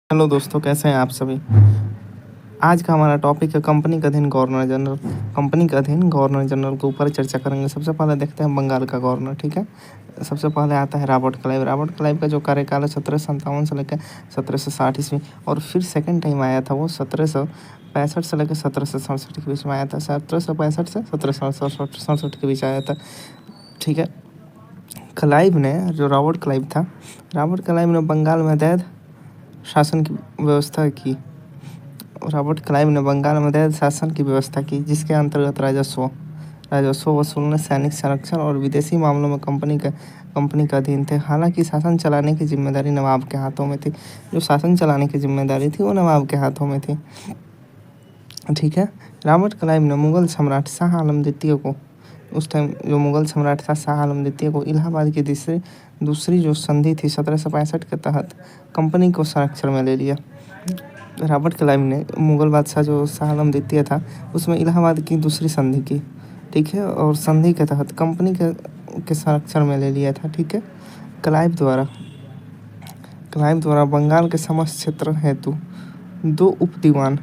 Hello दोस्तों, कैसे हैं आप सभी। आज का हमारा टॉपिक है कंपनी का अधीन गवर्नर जनरल। कंपनी का अधीन गवर्नर जनरल के ऊपर चर्चा करेंगे। सबसे पहले देखते हैं बंगाल का गवर्नर। ठीक है, सबसे पहले आता है रॉबर्ट क्लाइव। रॉबर्ट क्लाइव का जो कार्यकाल है 1757 से लेकर 1760 ईस्वी, और फिर सेकंड टाइम आया था वो 1765 से लेकर 1767 के बीच में आया था। 1765 से 1767 के बीच आया था। ठीक है, क्लाइव ने, जो रॉबर्ट क्लाइव था, रॉबर्ट क्लाइव ने बंगाल में अवैध शासन की व्यवस्था की। रॉबर्ट क्लाइव ने बंगाल में अवैध शासन की व्यवस्था की, जिसके अंतर्गत राजस्व वसूलने, सैनिक संरक्षण और विदेशी मामलों में कंपनी का अधीन थे। हालांकि शासन चलाने की जिम्मेदारी नवाब के हाथों में थी। जो शासन चलाने की जिम्मेदारी थी वो नवाब के हाथों में थी। ठीक है, रॉबर्ट क्लाइव ने मुगल सम्राट शाह आलम द्वितीय को, उस टाइम जो मुगल सम्राट था शाह आलम द्वितीय को, इलाहाबाद की दूसरी जो संधि थी 1765 के तहत कंपनी को संरक्षण में ले लिया। रॉबर्ट क्लाइव ने मुगल बादशाह जो शाह आलम द्वितीय था उसमें इलाहाबाद की दूसरी संधि की। ठीक है, और संधि के तहत कंपनी के संरक्षण में ले लिया था। ठीक है, क्लाइव द्वारा बंगाल के समस्त क्षेत्र हेतु दो उप दीवान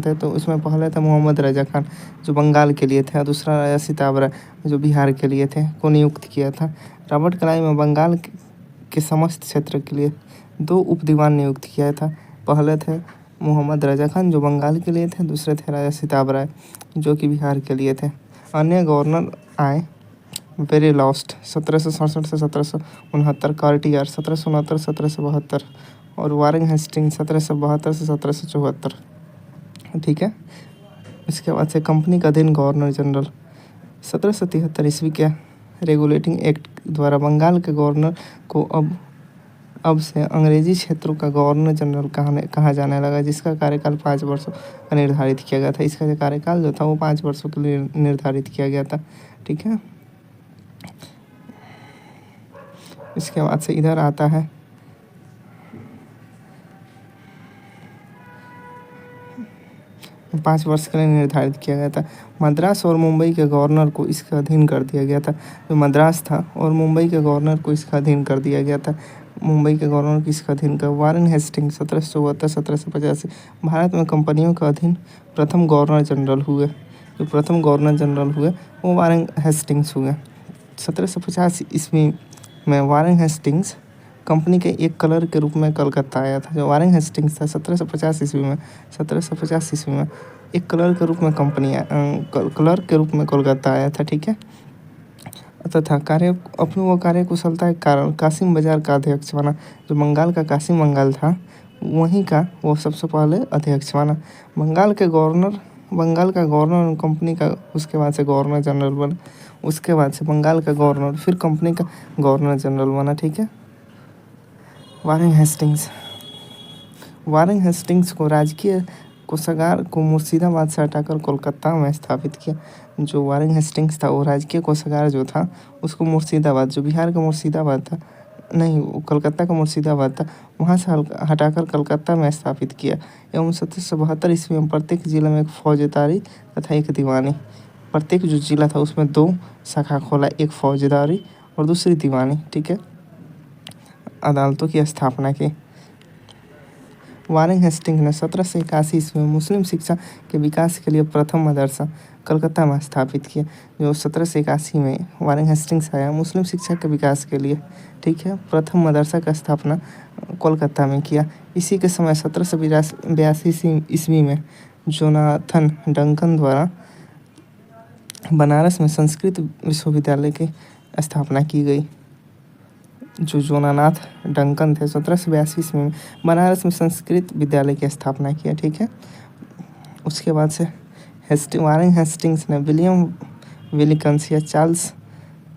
थे। तो इसमें पहले थे मोहम्मद रजा खान, जो बंगाल के लिए थे, और दूसरा राजा सिताबरा, जो बिहार के लिए थे, को नियुक्त किया था। रॉबर्ट क्लाइव में बंगाल के समस्त क्षेत्र के लिए दो उप दीवान नियुक्त किया था। पहले थे मोहम्मद रजा खान, जो बंगाल के लिए थे, दूसरे थे राजा सिताब राय, जो कि बिहार के लिए थे। अन्य गवर्नर आए वेरी लॉस्ट 1767 से 1769, कार्टियर 1769 1772, और वारेन हेस्टिंग्स 1772 से 1774। ठीक है, इसके बाद से कंपनी का अधीन गवर्नर जनरल 1773 ईस्वी के रेगुलेटिंग एक्ट द्वारा बंगाल के गवर्नर को अब से अंग्रेजी क्षेत्रों का गवर्नर जनरल कहा जाने लगा, जिसका कार्यकाल 5 वर्षों का निर्धारित किया गया था। इसका जो कार्यकाल जो था वो 5 वर्षों के लिए निर्धारित किया गया था। ठीक है, इसके बाद से इधर आता है 5 वर्ष के लिए निर्धारित किया गया था। मद्रास और मुंबई के गवर्नर को इसका अधीन कर दिया गया था। जो मद्रास था और मुंबई के गवर्नर को इसका अधीन कर दिया गया था। मुंबई के गवर्नर को इसका अधीन कर वारेन हेस्टिंग्स 1774 1785 भारत में कंपनियों का अधीन प्रथम गवर्नर जनरल हुए। जो प्रथम गवर्नर जनरल हुए वो वारेन हेस्टिंग्स हुए। 1750 ईस्वी में वारेन हेस्टिंग्स कंपनी के एक कलर के रूप में कलकत्ता आया था। जो वारेन हेस्टिंग्स था 1750 ईस्वी में एक कलर के रूप में कलर के रूप में कोलकाता आया था। ठीक है, तथा अपनी वो कार्यकुशलता के कारण कासिम बाजार का अध्यक्ष बना। जो बंगाल का कासिम बंगाल था वहीं का वो सबसे पहले अध्यक्ष बना। बंगाल का गवर्नर कंपनी का, उसके बाद से गवर्नर जनरल बना। उसके बाद से बंगाल का गवर्नर फिर कंपनी का गवर्नर जनरल बना। ठीक है, वारेन हेस्टिंग्स को राजकीय कोषागार को मुर्शिदाबाद से हटाकर कोलकाता में स्थापित किया। जो वारेन हेस्टिंग्स था वो राजकीय कोषागार जो था उसको मुर्शिदाबाद, जो बिहार का मुर्शिदाबाद था, नहीं, वो कलकत्ता का मुर्शिदाबाद था, वहाँ से हटाकर कलकत्ता में स्थापित किया। एवं 1772 ईस्वी में प्रत्येक जिले में एक फौजदारी तथा एक दीवानी, प्रत्येक जो जिला था उसमें 2 शाखा खोला, एक फौजदारी और दूसरी दीवानी। ठीक है, अदालतों की स्थापना की। वारेन हेस्टिंग्स ने 1781 ईस्वी में मुस्लिम शिक्षा के विकास के लिए प्रथम मदरसा कलकत्ता में स्थापित किया। जो 1781 में वारेन हेस्टिंग्स आया मुस्लिम शिक्षा के विकास के लिए, ठीक है, प्रथम मदरसा का स्थापना कोलकाता में किया। इसी के समय 1782 ईस्वी में जोनाथन डंकन द्वारा बनारस में संस्कृत विश्वविद्यालय की स्थापना की गई। जो जोनानाथ डंकन थे 1782 ईस्वी में बनारस में संस्कृत विद्यालय की स्थापना किया। ठीक है, उसके बाद से वारेन हेस्टिंग्स ने विलियम विलिकंस या चार्ल्स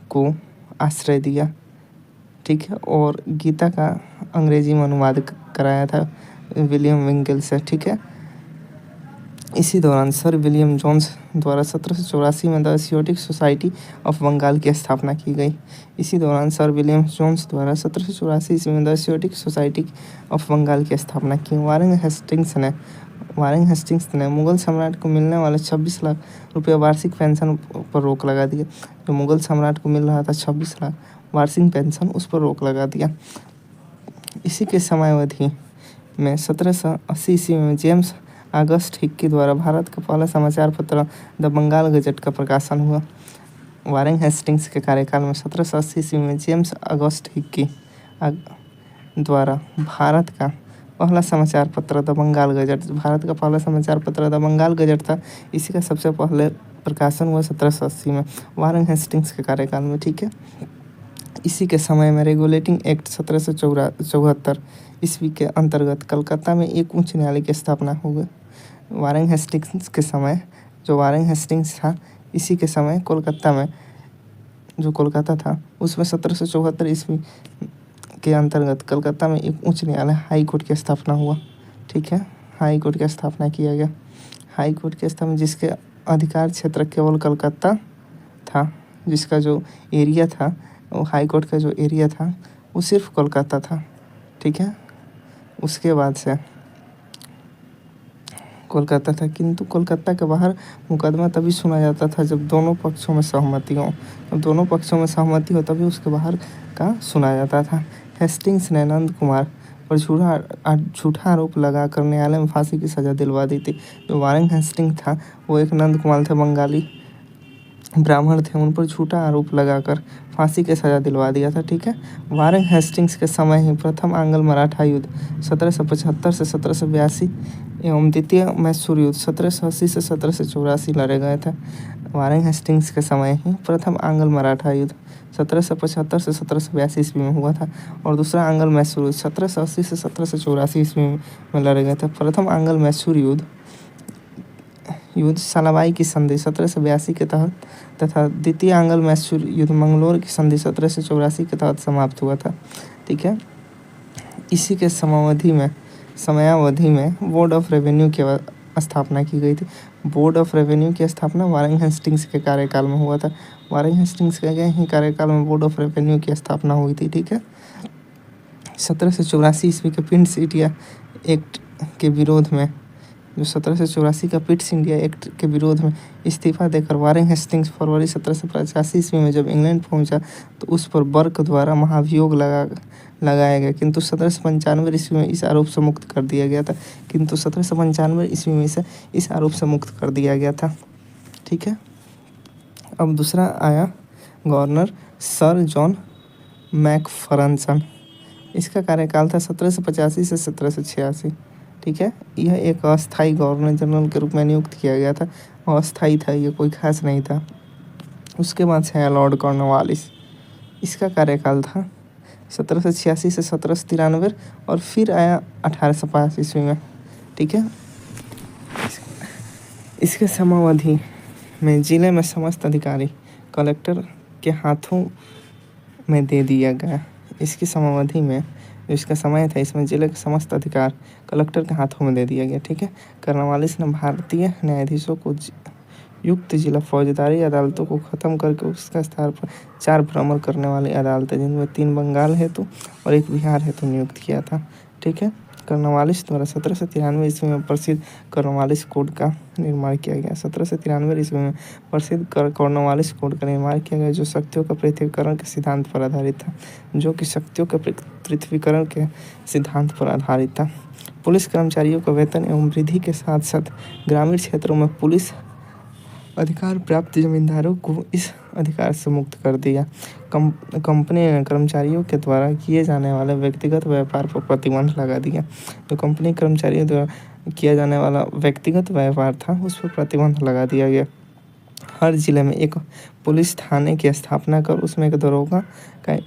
को आश्रय दिया। ठीक है, और गीता का अंग्रेजी में अनुवाद कराया था विलियम विंगल से। ठीक है, इसी दौरान सर विलियम जोन्स द्वारा 1784 में द एशियोटिक सोसाइटी ऑफ बंगाल की स्थापना की गई। इसी दौरान सर विलियम जोन्स द्वारा 1784 ईस्वी में द एशियोटिक सोसाइटी ऑफ बंगाल की स्थापना की। वारेन हेस्टिंग्स ने मुगल सम्राट को मिलने वाले 26 लाख रुपये वार्षिक पेंशन पर रोक लगा दिया। जो मुगल सम्राट को मिल रहा था 26 लाख वार्षिक पेंशन, उस पर रोक लगा दिया। इसी के समयावधि में 1780 ईस्वी में जेम्स ऑगस्ट हिक्की द्वारा भारत का पहला समाचार पत्र द बंगाल गजट का प्रकाशन हुआ। वारेन हेस्टिंग्स के कार्यकाल में 1780 ईस्वी में जेम्स ऑगस्ट हिक्की द्वारा भारत का पहला समाचार पत्र द बंगाल गजट, भारत का पहला समाचार पत्र द बंगाल गजट था। इसी का सबसे पहले प्रकाशन हुआ 1780 में वारेन हेस्टिंग्स के कार्यकाल में, ठीक है। इसी के समय में रेगुलेटिंग एक्ट 1774 ईस्वी के अंतर्गत कलकत्ता में एक उच्च न्यायालय की स्थापना हो गई। वारेन हेस्टिंग्स के समय, जो वारेन हेस्टिंग्स था, इसी के समय कोलकाता में, जो कोलकाता था उसमें 1774 ईस्वी के अंतर्गत कलकत्ता में एक उच्च न्यायालय हाई कोर्ट की स्थापना हुआ, ठीक है। हाई कोर्ट की स्थापना किया गया। हाई कोर्ट की स्थापना जिसके अधिकार क्षेत्र केवल कलकत्ता था, जिसका जो एरिया था, वो हाई कोर्ट का जो एरिया था वो सिर्फ कोलकाता था, ठीक है। उसके बाद से कोलकाता था, किंतु कोलकाता के बाहर मुकदमा तभी सुना जाता था जब दोनों पक्षों में सहमति हो। तो दोनों पक्षों में सहमति हो तभी उसके बाहर का सुना जाता था। हेस्टिंग्स ने नंद कुमार पर झूठा आरोप लगाकर न्यायालय में फांसी की सज़ा दिलवा दी थी। जो वारेन हेस्टिंग्स था वो एक नंद कुमार थे, बंगाली ब्राह्मण थे, उन पर झूठा आरोप लगाकर फांसी की सज़ा दिलवा दिया था, ठीक है। वारेन हेस्टिंग्स के समय ही प्रथम आंग्ल मराठा युद्ध 1775 से 1782 एवं द्वितीय मैसूर युद्ध 1780 से 1784 लड़े गए थे। वारेन हेस्टिंग्स के समय ही प्रथम आंग्ल मराठा युद्ध 1775 से 1782 ईस्वी में हुआ था और दूसरा आंग्ल मैसूर युद्ध 1780 से 1784 ईस्वी में लड़े गए थे। प्रथम आंग्ल मैसूर युद्ध सालाबाई की संधि 1782 के तहत तथा द्वितीय आंग्ल मैसूर युद्ध मंगलोर की संधि 1784 के तहत समाप्त हुआ था, ठीक है। इसी के समयावधि में बोर्ड ऑफ रेवेन्यू की स्थापना की गई थी। बोर्ड ऑफ रेवेन्यू की स्थापना वारेन हेस्टिंग्स के कार्यकाल में हुआ था। वारेन हेस्टिंग्स के ही कार्यकाल में बोर्ड ऑफ रेवेन्यू की स्थापना हुई थी, ठीक है। 1784 ईस्वी के पिट्स इंडिया एक्ट के विरोध में, जो 1784 का पिट्स इंडिया एक्ट के विरोध में इस्तीफा देकर वारेन हेस्टिंग्स फरवरी 1785 ईस्वी में जब इंग्लैंड पहुंचा तो उस पर बर्क द्वारा महाभियोग लगाया गया, किंतु 1795 ईस्वी में इस आरोप से मुक्त कर दिया गया था। किंतु 1795 ईस्वी में इसे इस आरोप से मुक्त कर दिया गया था, ठीक है। अब दूसरा आया गवर्नर सर जॉन मैकफरसन। इसका कार्यकाल था 1785 से 1786, ठीक है। यह एक अस्थाई गवर्नर जनरल के रूप में नियुक्त किया गया था। अस्थाई था, ये कोई खास नहीं था। उसके बाद से आया लॉर्ड कॉर्नवालिस। इसका कार्यकाल था 1786 से 1793 और फिर आया 1805 ईस्वी में, ठीक है। इसके समावधि में जिले में समस्त अधिकारी कलेक्टर के हाथों में दे दिया गया। इसकी समावधि में जो इसका समय था, इसमें जिले के समस्त अधिकार कलेक्टर के हाथों में दे दिया गया, ठीक है। कॉर्नवालिस ने भारतीय न्यायाधीशों को युक्त जिला फौजदारी अदालतों को ख़त्म करके उसका स्थान पर 4 भ्रमण करने वाली अदालतें, जिनमें 3 बंगाल हेतु और 1 बिहार हेतु नियुक्त किया था, ठीक है। कॉर्नवालिस द्वारा 1793 ईस्वी में प्रसिद्ध कॉर्नवालिस कोड का निर्माण किया गया। 1793 ईस्वी में प्रसिद्ध कॉर्नवालिस कोड का निर्माण किया गया, जो शक्तियों का पृथ्वीकरण के सिद्धांत पर आधारित था, पुलिस कर्मचारियों को वेतन एवं वृद्धि के साथ साथ ग्रामीण क्षेत्रों में पुलिस अधिकार प्राप्त जमींदारों को इस अधिकार से मुक्त कर दिया। कंपनी ने कर्मचारियों के द्वारा किए जाने वाले व्यक्तिगत व्यापार पर प्रतिबंध लगा दिया। जो कंपनी कर्मचारियों द्वारा किया जाने वाला व्यक्तिगत व्यापार था, उस पर प्रतिबंध लगा दिया गया। हर जिले में एक पुलिस थाने की स्थापना कर उसमें एक दरोगा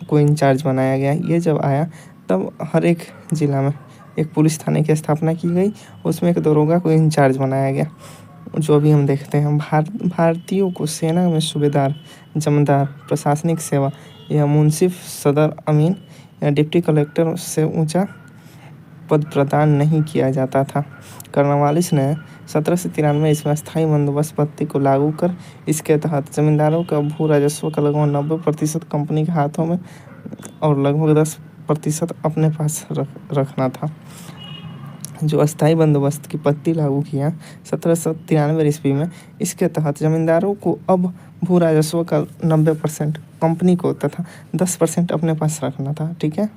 को इंचार्ज बनाया गया। ये जब आया तब हर एक जिला में एक पुलिस थाने की स्थापना की गई, उसमें एक दरोगा को इंचार्ज बनाया गया। जो अभी हम देखते हैं, भारतीयों को सेना में सूबेदार, जमींदार, प्रशासनिक सेवा या मुंसिफ, सदर अमीन या डिप्टी कलेक्टर से ऊंचा पद प्रदान नहीं किया जाता था। कॉर्नवालिस ने 1793 ईस्वी में स्थायी बंदोबस्त पद्धति को लागू कर इसके तहत जमींदारों का भू राजस्व का लगभग 90% कंपनी के हाथों में और लगभग 10% अपने पास रखना था। जो अस्थायी बंदोबस्त की पद्धति लागू किया 1793 ईस्वी में, इसके तहत जमींदारों को अब भू राजस्व का 90% कंपनी को तथा 10% अपने पास रखना था। ठीक है।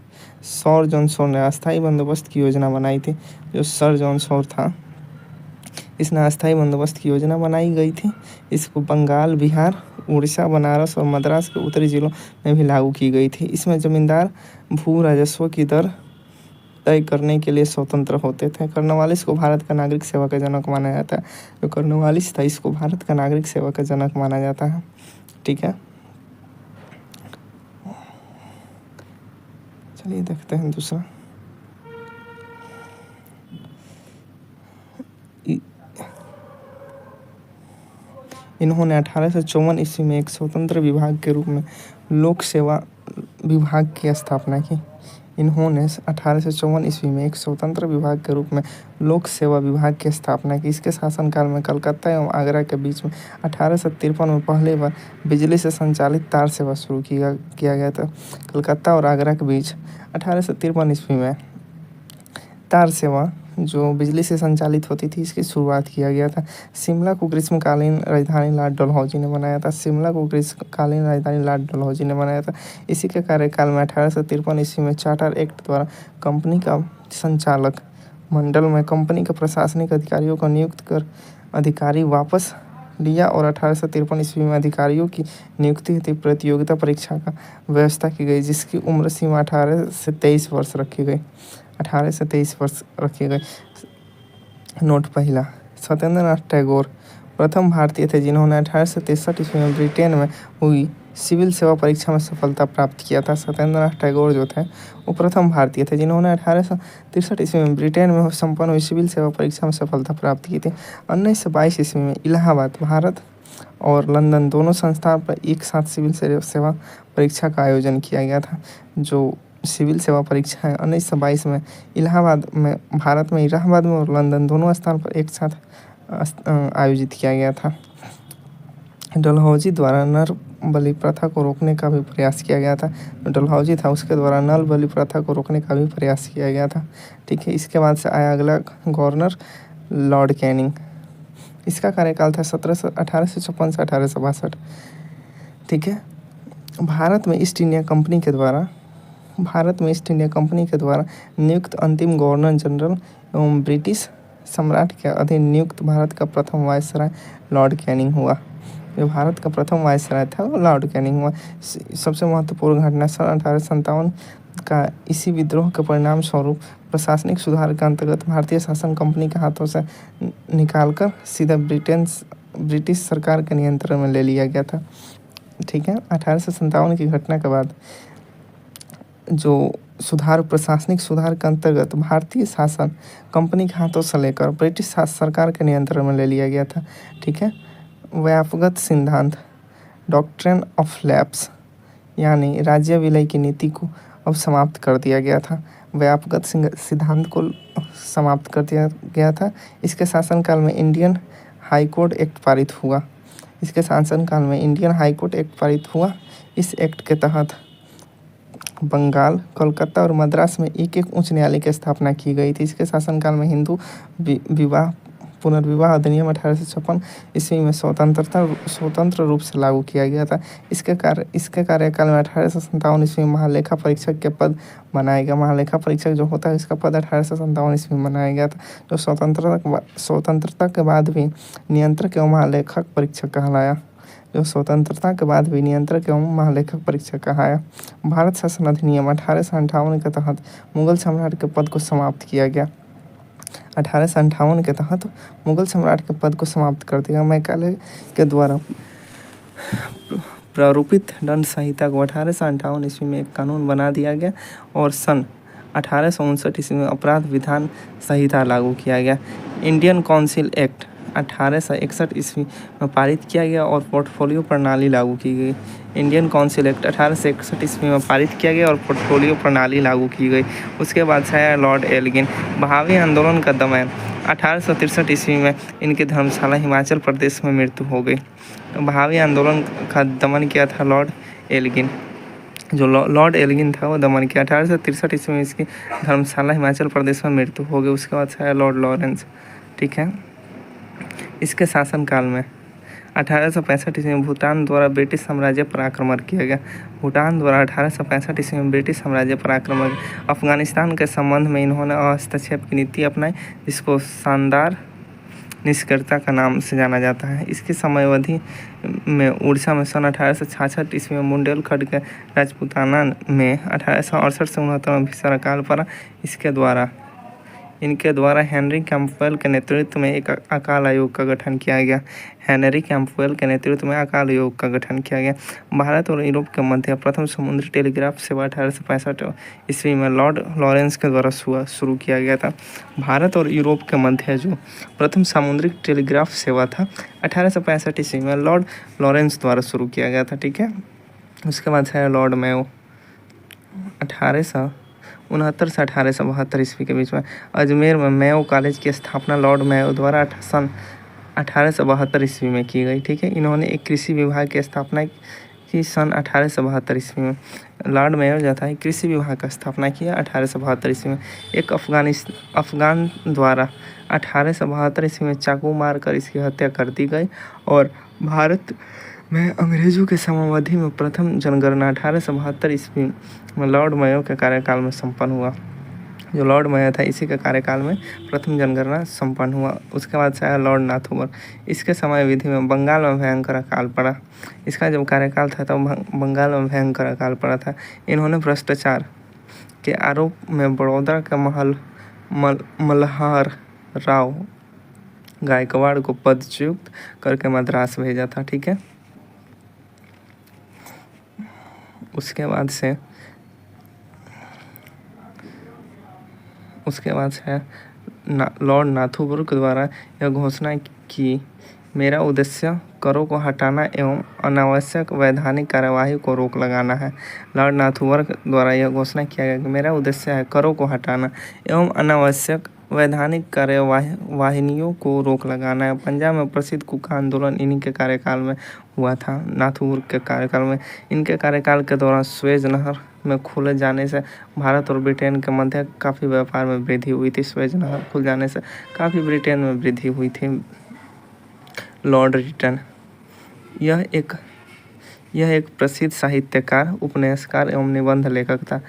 सर जॉन शोर ने अस्थायी बंदोबस्त की योजना बनाई थी। जो सर जॉन शोर था, इसने अस्थायी बंदोबस्त की योजना बनाई गई थी। इसको बंगाल, बिहार, उड़ीसा, बनारस और मद्रास के उत्तरी जिलों में भी लागू की गई थी। इसमें जमींदार भू राजस्व की दर तय करने के लिए स्वतंत्र होते थे। कर्नवालिस को भारत का नागरिक सेवा का जनक माना जाता है। जो कर्नवालिस था, इसको भारत का नागरिक सेवा का जनक माना जाता है। ठीक है। चलिए देखते हैं दूसरा। इन्होंने 1854 ईस्वी में एक स्वतंत्र विभाग के रूप में लोक सेवा विभाग की स्थापना की। इन्होंने 1854 ईस्वी में एक स्वतंत्र विभाग के रूप में लोक सेवा विभाग की स्थापना की। इसके शासनकाल में कलकत्ता एवं आगरा के बीच में 1853 में पहली बार बिजली से संचालित तार सेवा शुरू किया गया था। कलकत्ता और आगरा के बीच 1853 ईस्वी में तार सेवा जो बिजली से संचालित होती थी, इसकी शुरुआत किया गया था। शिमला को ग्रीष्मकालीन राजधानी लॉर्ड डलहौजी ने बनाया था। शिमला को ग्रीष्मकालीन राजधानी लॉर्ड डलहौजी ने बनाया था। इसी के कार्यकाल में 1853 ईस्वी में चार्टर एक्ट द्वारा कंपनी का संचालक मंडल में कंपनी के प्रशासनिक अधिकारियों को नियुक्त कर अधिकारी वापस लिया और 1853 ईस्वी में अधिकारियों की नियुक्ति हेतु प्रतियोगिता परीक्षा का व्यवस्था की गई, जिसकी उम्र सीमा 18 से 23 वर्ष रखी गई। 18 से 23 वर्ष रखे गए। नोट पहला, सत्येंद्रनाथ टैगोर प्रथम भारतीय थे जिन्होंने 1863 ईस्वी में ब्रिटेन में हुई सिविल सेवा परीक्षा में सफलता प्राप्त किया था। सत्येंद्रनाथ टैगोर जो थे वो प्रथम भारतीय थे जिन्होंने 1863 ईस्वी में ब्रिटेन में संपन्न हुई सिविल सेवा परीक्षा में सफलता प्राप्त की थी। 1922 ईस्वी में इलाहाबाद, भारत और लंदन दोनों संस्थान पर एक साथ सिविल सेवा परीक्षा का आयोजन किया गया था। जो सिविल सेवा परीक्षा है 1922 में इलाहाबाद में, भारत में इलाहाबाद में और लंदन दोनों स्थान पर एक साथ आयोजित किया गया था। डलहौजी द्वारा नर बलि प्रथा को रोकने का भी प्रयास किया गया था। डलहौजी था उसके द्वारा नर बलि प्रथा को रोकने का भी प्रयास किया गया था। ठीक है। इसके बाद से आया अगला गवर्नर लॉर्ड कैनिंग। इसका कार्यकाल था 1856 से 1862। ठीक है। भारत में ईस्ट इंडिया कंपनी के द्वारा नियुक्त अंतिम गवर्नर जनरल एवं ब्रिटिश सम्राट के अधीन नियुक्त भारत का प्रथम वायसराय लॉर्ड कैनिंग हुआ। जो भारत का प्रथम वायसराय था वो लॉर्ड कैनिंग हुआ। सबसे महत्वपूर्ण घटना सन 1857 का इसी विद्रोह के परिणाम स्वरूप प्रशासनिक सुधार के अंतर्गत भारतीय शासन कंपनी के हाथों से निकालकर सीधा ब्रिटिश सरकार के नियंत्रण में ले लिया गया था। ठीक है। 1857 की घटना के बाद जो प्रशासनिक सुधार के अंतर्गत भारतीय शासन कंपनी के हाथों से लेकर ब्रिटिश सरकार के नियंत्रण में ले लिया गया था। ठीक है। व्यापकगत सिद्धांत, डॉक्ट्रिन ऑफ लैप्स, यानी राज्य विलय की नीति को अब समाप्त कर दिया गया था। व्यापकगत सिद्धांत को समाप्त कर दिया गया था। इसके शासनकाल में इंडियन हाई कोर्ट एक्ट पारित हुआ। इस एक्ट के तहत बंगाल, कोलकाता और मद्रास में एक उच्च न्यायालय की स्थापना की गई थी। इसके शासनकाल में हिंदू पुनर्विवाह अधिनियम 1856 ईस्वी में स्वतंत्र रूप से लागू किया गया था। इसके कार्यकाल में 1857 ईस्वी में महालेखा परीक्षक के पद बनाया गया। महालेखा परीक्षक जो होता है इसका पद 1857 ईस्वी में बनाया गया था। जो स्वतंत्रता के बाद भी नियंत्रक एवं महालेखक परीक्षक कहलाया। भारत शासन अधिनियम 1858 के तहत मुगल सम्राट के पद को समाप्त किया गया। 1858 के तहत मुगल सम्राट के पद को समाप्त कर दिया। मैकाले के द्वारा प्रारूपित दंड संहिता को 1858 ईस्वी में एक कानून बना दिया गया और सन 1859 ईस्वी में अपराध विधान संहिता लागू किया गया। इंडियन काउंसिल एक्ट 1861 ईस्वी में पारित किया गया और पोर्टफोलियो प्रणाली लागू की गई। इंडियन काउंसिल एक्ट 1861 ईस्वी में पारित किया गया और पोर्टफोलियो प्रणाली लागू की गई। उसके बाद से आया लॉर्ड एल्गिन। बहावी आंदोलन का दमन 1863 ईस्वी में इनकी धर्मशाला हिमाचल प्रदेश में मृत्यु हो गई। बहावी आंदोलन का दमन किया था लॉर्ड एल्गिन। जो लॉर्ड एल्गिन था वो दमन किया। 1863 ईस्वी में इसकी धर्मशाला हिमाचल प्रदेश में मृत्यु हो गई। उसके बाद से आया लॉर्ड लॉरेंस। ठीक है। इसके शासनकाल में 1865 ईस्वी में भूटान द्वारा ब्रिटिश साम्राज्य पर आक्रमण किया गया। भूटान द्वारा 1865 ईस्वी में ब्रिटिश साम्राज्य पर आक्रमण। अफगानिस्तान के संबंध में इन्होंने हस्तक्षेप की नीति अपनाई, जिसको शानदार निष्क्रियता का नाम से जाना जाता है। इसकी समयावधि में उड़ीसा में सन 1866 ईस्वी में बुंदेलखंड के राजपूताना में 1868 से 69 में भीषण अकाल पड़ा। इनके द्वारा हेनरी कैंपबेल के नेतृत्व में एक अकाल आयोग का गठन किया गया। हेनरी कैंपबेल के नेतृत्व में अकाल आयोग का गठन किया गया। भारत और यूरोप के मध्य प्रथम समुद्री टेलीग्राफ सेवा 1865 ईस्वी में लॉर्ड लॉरेंस के द्वारा शुरू किया गया था। भारत और यूरोप के मध्य जो प्रथम सामुद्रिक टेलीग्राफ सेवा था 1865 ईस्वी में लॉर्ड लॉरेंस द्वारा शुरू किया गया था। ठीक है, उसके बाद है लॉर्ड मेयो 1869 से 1872 ईस्वी के बीच में अजमेर में मेयो कॉलेज की स्थापना लॉर्ड मेयो द्वारा सन 1872 ईस्वी में की गई। ठीक है, इन्होंने एक कृषि विभाग की स्थापना की सन 1872 ईस्वी में। लॉर्ड मेयो जो था कृषि विभाग का स्थापना किया 1872 ईस्वी में। एक अफगान द्वारा 1872 ईस्वी में चाकू मारकर इसकी हत्या कर दी गई और भारत में अंग्रेजों के समयावधि में प्रथम जनगणना 1872 ईस्वी में लॉर्ड मेयो के कार्यकाल में संपन्न हुआ। जो लॉर्ड मेयो था इसी के कार्यकाल में प्रथम जनगणना संपन्न हुआ। उसके बाद से आया लॉर्ड नाथुवर। इसके समयावधि में बंगाल में भयंकर अकाल पड़ा। इसका जब कार्यकाल था तब बंगाल में भयंकर अकाल पड़ा था। इन्होंने भ्रष्टाचार के आरोप में बड़ौदा का मल्हार राव गायकवाड़ को पदच्युत करके मद्रास भेजा था। ठीक है, उसके बाद से लॉर्ड नाथुवर के द्वारा यह घोषणा की, मेरा उद्देश्य करों को हटाना एवं अनावश्यक वैधानिक कार्यवाही को रोक लगाना है। लॉर्ड नाथुवर द्वारा यह घोषणा किया गया कि मेरा उद्देश्य है करों को हटाना एवं अनावश्यक वैधानिक कार्यवाहियों को रोक लगाना है। पंजाब में प्रसिद्ध कुका आंदोलन इन्हीं के कार्यकाल में हुआ था, नाथुवर के कार्यकाल में। इनके कार्यकाल के दौरान स्वेज नहर में खुले जाने से भारत और ब्रिटेन के मध्य काफ़ी व्यापार में वृद्धि हुई थी। स्वेज नहर खुल जाने से काफ़ी ब्रिटेन में वृद्धि हुई थी। लॉर्ड रिटन यह एक प्रसिद्ध साहित्यकार, उपन्यासकार एवं निबंध लेखक था।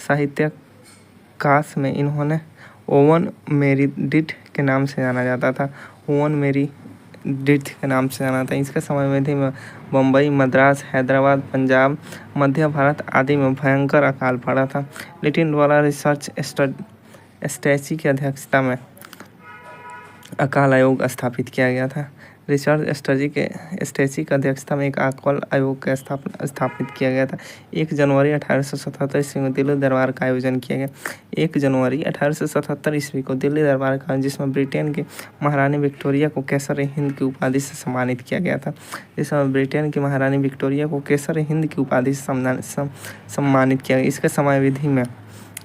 साहित्यकाश में इन्होंने ओवन मेरिडिथ के नाम से जाना जाता था। ओवन मेरिडिथ के नाम से जाना था। इसके समयावधि में बम्बई, मद्रास, हैदराबाद, पंजाब, मध्य भारत आदि में भयंकर अकाल पड़ा था। लिटिल द्वारा रिसर्च स्ट्रेची की अध्यक्षता में अकाल आयोग स्थापित किया गया था। रिसर्च स्ट्रेची की अध्यक्षता में एक अकाल आयोग का स्थापित किया गया था। 1 जनवरी 1877 ईस्वी में दिल्ली दरबार का आयोजन किया गया। 1 जनवरी 1877 ईस्वी को दिल्ली दरबार का, जिसमें ब्रिटेन की महारानी विक्टोरिया को केसर हिंद की उपाधि से सम्मानित किया गया था। जिसमें ब्रिटेन की महारानी विक्टोरिया को केसर हिंद की उपाधि से सम्मानित किया गया। इसके समयावधि में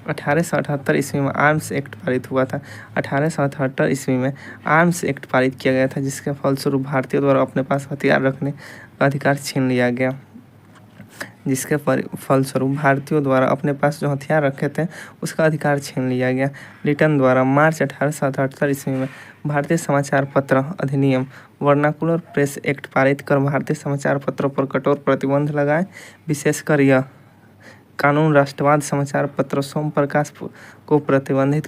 1878 ईस्वी में आर्म्स एक्ट पारित हुआ था। 1878 ईस्वी में आर्म्स एक्ट पारित किया गया था, जिसके फलस्वरूप भारतीयों द्वारा अपने पास हथियार रखने का अधिकार छीन लिया गया। जिसके फलस्वरूप भारतीयों द्वारा अपने पास जो हथियार रखे थे उसका अधिकार छीन लिया गया। लिटन द्वारा मार्च 1878 ईस्वी में भारतीय समाचार पत्र अधिनियम वर्नाकुलर प्रेस एक्ट पारित कर भारतीय समाचार पत्रों पर कठोर प्रतिबंध लगाए। विशेषकर यह कानून राष्ट्रवाद समाचार पत्र सोम प्रकाश को प्रतिबंधित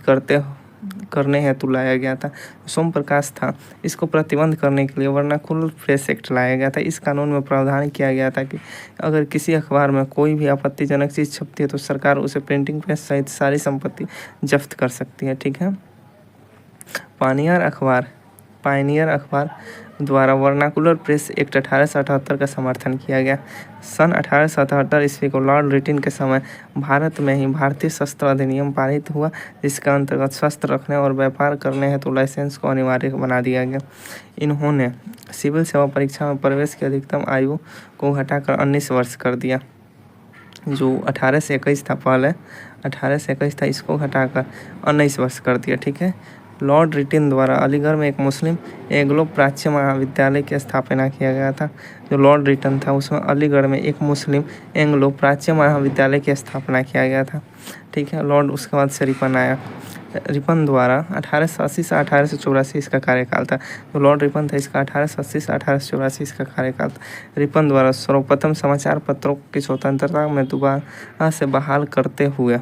करने हेतु लाया गया था। सोम प्रकाश था, इसको प्रतिबंध करने के लिए वर्नाकुलर प्रेस एक्ट लाया गया था। इस कानून में प्रावधान किया गया था कि अगर किसी अखबार में कोई भी आपत्तिजनक चीज़ छपती है तो सरकार उसे प्रिंटिंग प्रेस सहित सारी संपत्ति जब्त कर सकती है। ठीक है, पायनियर अखबार द्वारा वर्नाकुलर प्रेस एक्ट 1878 का समर्थन किया गया। सन 1878 ईस्वी को लॉर्ड रिटन के समय भारत में ही भारतीय शस्त्र अधिनियम पारित हुआ, जिसके अंतर्गत शस्त्र रखने और व्यापार करने हेतु लाइसेंस को अनिवार्य बना दिया गया। इन्होंने सिविल सेवा परीक्षा में प्रवेश की अधिकतम आयु को घटाकर 19 वर्ष कर दिया। जो 18 से 21 था, पहले 18 से 21 था, इसको घटाकर 19 वर्ष कर दिया। ठीक है, लॉर्ड रिटन द्वारा अलीगढ़ में एक मुस्लिम एंग्लो प्राच्य महाविद्यालय की स्थापना किया गया था। जो लॉर्ड रिटन था उसमें अलीगढ़ में एक मुस्लिम एंग्लो प्राच्य महाविद्यालय की स्थापना किया गया था। ठीक है, लॉर्ड उसके बाद से रिपन आया। रिपन द्वारा 1880 से 1884 इसका कार्यकाल था। जो लॉर्ड रिपन था इसका 1880 से 1884 इसका कार्यकाल था। रिपन द्वारा सर्वप्रथम समाचार पत्रों की स्वतंत्रता में दोबारा से बहाल करते हुए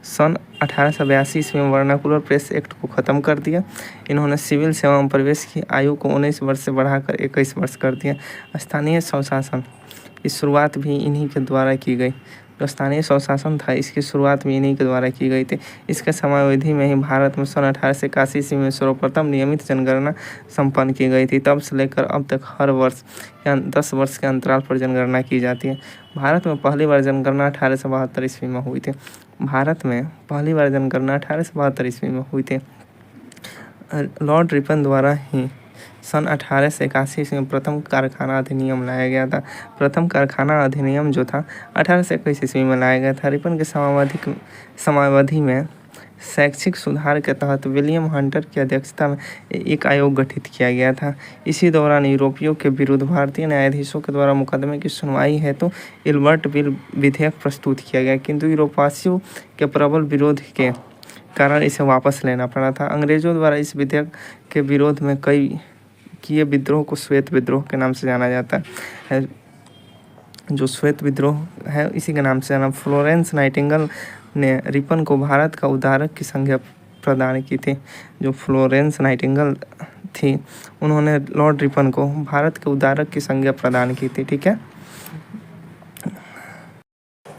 सन 1882 ईस्वी में वर्नाकुलर प्रेस एक्ट को ख़त्म कर दिया। इन्होंने सिविल सेवा में प्रवेश की आयु को 19 वर्ष से बढ़ाकर 21 वर्ष कर दिया। स्थानीय स्वशासन की शुरुआत भी इन्हीं के द्वारा की गई। जो स्थानीय स्वशासन था इसकी शुरुआत भी इन्हीं के द्वारा की गई थी। इसके समयावधि में ही भारत में सन 1881 ईस्वी में सर्वप्रथम नियमित जनगणना संपन्न की गई थी। तब से लेकर अब तक हर वर्ष या 10 वर्ष के अंतराल पर जनगणना की जाती है। भारत में पहली बार जनगणना 1872 ईस्वी में हुई थी। भारत में पहली बार जनगणना 1872 ईस्वी में हुई थी। लॉर्ड रिपन द्वारा ही सन 1881 ईस्वी में प्रथम कारखाना अधिनियम लाया गया था। प्रथम कारखाना अधिनियम जो था 1821 ईस्वी में लाया गया था। रिपन के समयावधि में शैक्षिक सुधार के तहत विलियम हंटर की अध्यक्षता में एक आयोग गठित किया गया था। इसी दौरान यूरोपियों के विरुद्ध भारतीय न्यायाधीशों के द्वारा मुकदमे की सुनवाई हेतु इल्बर्ट बिल विधेयक प्रस्तुत किया गया, किंतु यूरोपवासियों के प्रबल विरोध के कारण इसे वापस लेना पड़ा था। अंग्रेजों द्वारा इस विधेयक के विरोध में कई किए विद्रोह को श्वेत विद्रोह के नाम से जाना जाता है। जो श्वेत विद्रोह है इसी के नाम से जाना। फ्लोरेंस नाइटिंगेल ने रिपन को भारत का उद्धारक की संज्ञा प्रदान की थी। जो फ्लोरेंस नाइटिंगेल थी उन्होंने लॉर्ड रिपन को भारत के उद्धारक की संज्ञा प्रदान की थी। ठीक है।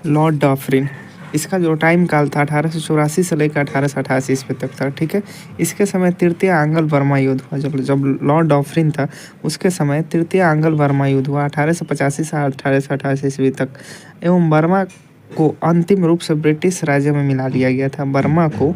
लॉर्ड डॉफ्रिन, इसका जो टाइम काल था 1884 से लेकर 1888 ईस्वी तक था। ठीक है। इसके समय तृतीय आंग्ल बर्मा युद्ध हुआ। जब लॉर्ड डॉफ्रिन था उसके समय तृतीय आंग्ल बर्मा युद्ध हुआ 1885 से 1888 ईस्वी तक, एवं बर्मा को अंतिम रूप से ब्रिटिश राज्य में मिला लिया गया था। बर्मा को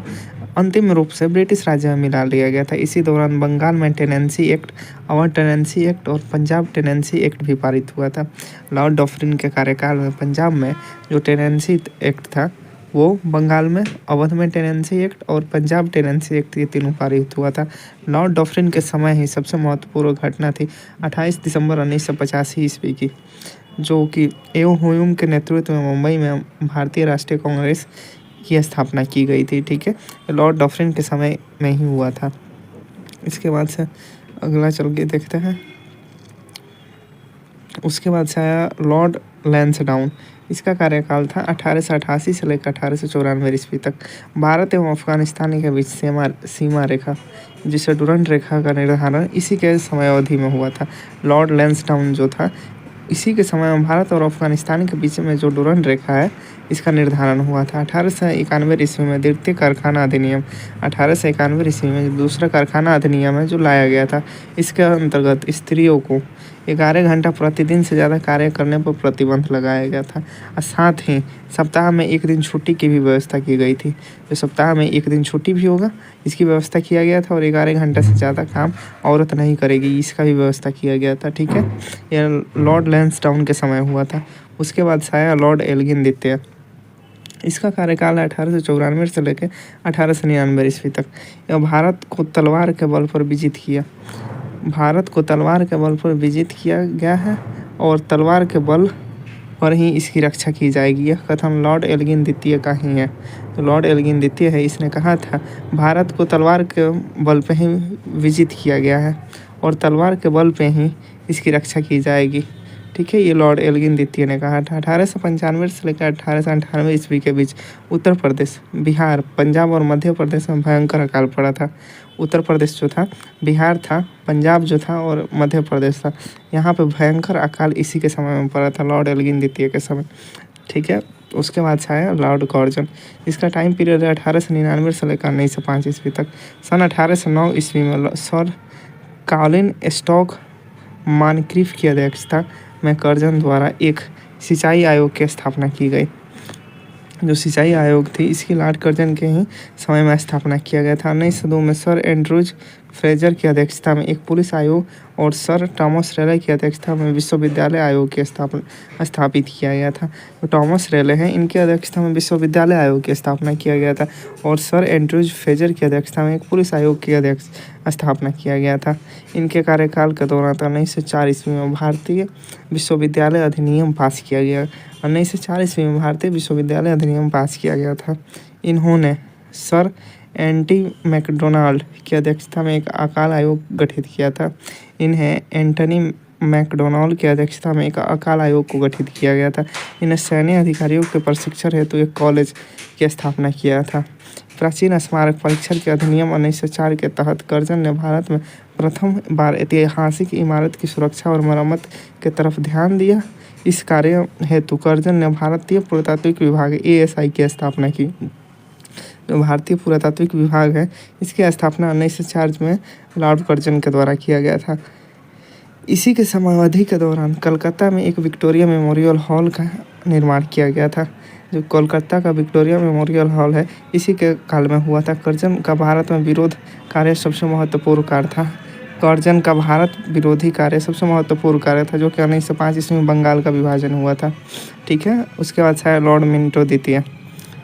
अंतिम रूप से ब्रिटिश राज्य में मिला लिया गया था। इसी दौरान बंगाल में tenancy act, Awadh tenancy act और पंजाब टेनेंसी एक्ट भी पारित हुआ था। लॉर्ड डॉफ्रिन के कार्यकाल में पंजाब में जो टेनेंसी एक्ट था वो बंगाल में अवध में टेनेंसी एक्ट और पंजाब टेनेंसी एक्ट ये तीनों पारित हुआ था। लॉर्ड डॉफ्रिन के समय ही सबसे महत्वपूर्ण घटना थी 28 दिसंबर 1985 ईस्वी की, जो कि एओ हुयुम के नेतृत्व में मुंबई में भारतीय राष्ट्रीय कांग्रेस की स्थापना की गई थी। ठीक है। लॉर्ड डॉफ्रिन के समय में ही हुआ था। इसके बाद से अगला चल के देखते हैं। उसके बाद से आया लॉर्ड लैंसडाउन। इसका कार्यकाल था 1888 से लेकर 1894 ईस्वी तक। भारत एवं अफगानिस्तान के बीच सीमा रेखा जिसे डुरंड रेखा का निर्धारण इसी के समयावधि में हुआ था। लॉर्ड लैंसडाउन जो था इसी के समय में भारत और अफगानिस्तान के बीच में जो डुरंड रेखा है इसका निर्धारण हुआ था। 1891 ईस्वी में द्वितीय कारखाना अधिनियम, 1891 ईस्वी में दूसरा कारखाना अधिनियम है जो लाया गया था। इसके अंतर्गत स्त्रियों को 11 घंटा प्रतिदिन से ज़्यादा कार्य करने पर प्रतिबंध लगाया गया था और साथ ही सप्ताह में एक दिन छुट्टी की भी व्यवस्था की गई थी। तो सप्ताह में एक दिन छुट्टी भी होगा इसकी व्यवस्था किया गया था और 11 घंटा से ज़्यादा काम औरत नहीं करेगी इसका भी व्यवस्था किया गया था। ठीक है। यह लॉर्ड लैंसडाउन के समय हुआ था। उसके बाद से आया लॉर्ड एल्गिन द्वितीय। इसका कार्यकाल है 1894 से लेकर 1899 ईस्वी तक। यह भारत को तलवार के बल पर विजित किया। भारत को तलवार के बल पर विजित किया गया है और तलवार के बल पर ही इसकी रक्षा की जाएगी। यह कथन लॉर्ड एल्गिन द्वितीय का ही है। तो लॉर्ड एल्गिन द्वितीय है, इसने कहा था भारत को तलवार के बल पर ही विजित किया गया है और तलवार के बल पर ही इसकी रक्षा की जाएगी। ठीक है। ये लॉर्ड एल्गिन द्वितीय ने कहा था। 1895 से लेकर 1898 ईस्वी के बीच उत्तर प्रदेश, बिहार, पंजाब और मध्य प्रदेश में भयंकर अकाल पड़ा था। उत्तर प्रदेश जो था, बिहार था, पंजाब जो था और मध्य प्रदेश था, यहाँ पे भयंकर अकाल इसी के समय में पड़ा था, लॉर्ड एल्गिन द्वितीय के समय। ठीक है। उसके बाद से आया लॉर्ड गॉर्जन। इसका टाइम पीरियड है 1899 से लेकर 1905 ईस्वी तक। सन 1809 ईस्वी में सर कॉलिन स्टॉक मानक्रीफ की अध्यक्षता में कर्जन द्वारा एक सिंचाई आयोग की स्थापना की गई। जो सिंचाई आयोग थी इसकी लॉर्ड कर्जन के ही समय में स्थापना किया गया था। 1902 में सर एंड्रूज फ्रेजर की अध्यक्षता में एक पुलिस आयोग और सर टॉमस रेले की अध्यक्षता में विश्वविद्यालय आयोग की स्थापित किया गया था। तो टॉमस रेले हैं, इनकी अध्यक्षता में विश्वविद्यालय आयोग की स्थापना किया गया था और सर एंड्रूज फ्रेजर की अध्यक्षता में एक पुलिस आयोग की स्थापना किया गया था। इनके कार्यकाल के दौरान 1904 ईस्वी में भारतीय विश्वविद्यालय अधिनियम पास किया गया। 1904 ईस्वी में भारतीय विश्वविद्यालय अधिनियम पास किया गया था। इन्होंने सर एंटी मैकडोनाल्ड की अध्यक्षता में एक अकाल आयोग गठित किया था। इन्हें एंटनी मैकडोनाल्ड की अध्यक्षता में एक अकाल आयोग को गठित किया गया था। इन्हें सैन्य अधिकारियों के प्रशिक्षण हेतु एक कॉलेज की स्थापना किया था। प्राचीन स्मारक परीक्षण के अधिनियम 1904 के तहत कर्जन ने भारत में प्रथम बार ऐतिहासिक इमारत की सुरक्षा और मरम्मत की तरफ ध्यान दिया। इस कार्य हेतु कर्जन ने भारतीय पुरातात्विक विभाग ASI की स्थापना की। जो भारतीय पुरातात्विक विभाग है, इसकी स्थापना 1904 में लॉर्ड कर्जन के द्वारा किया गया था। इसी के समयावधि के दौरान कलकत्ता में एक विक्टोरिया मेमोरियल हॉल का निर्माण किया गया था। जो कोलकाता का विक्टोरिया मेमोरियल हॉल है, इसी के काल में हुआ था। कर्जन का भारत में विरोध कार्य सबसे महत्वपूर्ण कार्य था। कर्जन का भारत विरोधी कार्य सबसे महत्वपूर्ण कार्य था, जो कि 1905 ईस्वी में बंगाल का विभाजन हुआ था। ठीक है, उसके बाद था लॉर्ड मिंटो द्वितीय।